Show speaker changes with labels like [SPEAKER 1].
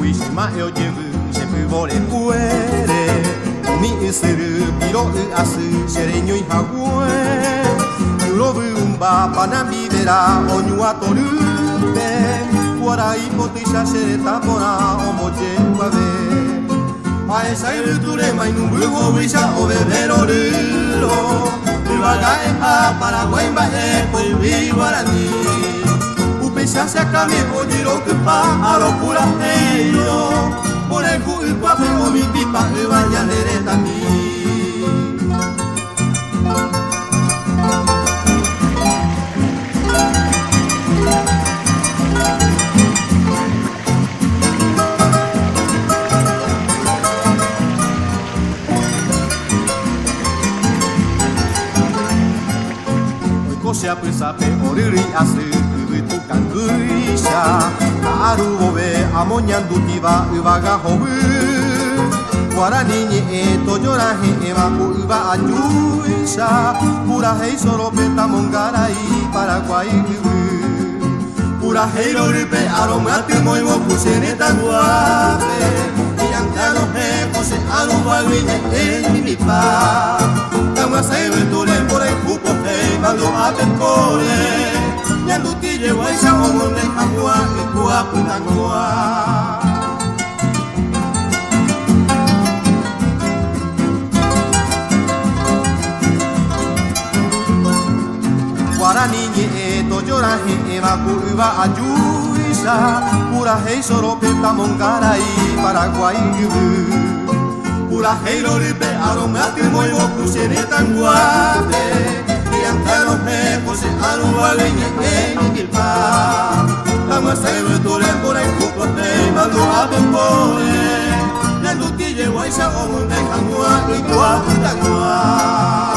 [SPEAKER 1] Wisma eu llevo sempre vole puere Mi seru piro asu sereño y jagué Yurobu umba panambi vera onyua torute Warai potisha sereta pora omoche guave Ae sairuture mainumbu wisha ovevero riro Vagae a Paraguay mbae poiwi guarani Upesha se akame ojiro kupa aro pura heyo Ore ku ukwape omi pipa evaya lereta mi Kosea pusape oriri asu kubutu kanguisha Karu obe amonyan dutiba ubaga hobu Guarani ni eto yorahe eva ku uba ayuisha Pura hei soro peta mongarai Paraguay ubu Pura hei rorupe aromati moigo kuseneta guape Iantano he kose arubaguine en mi pa Tama saibu tulen por el cupo Bando ate kore Nyandu tije waisha omonde hangua Ikua putangua Guarani nye eto yorahe eva kuiba ayuisa Pura hei soro peta mongarai Paraguay yubu Pura hei loripe aromati moigo kusenetan guape Antano me pose arubagueña en Quilpa Tama saibu tulen por el cupo te mando a tempore Nyandu tije waisha omonde hangua Ikua putangua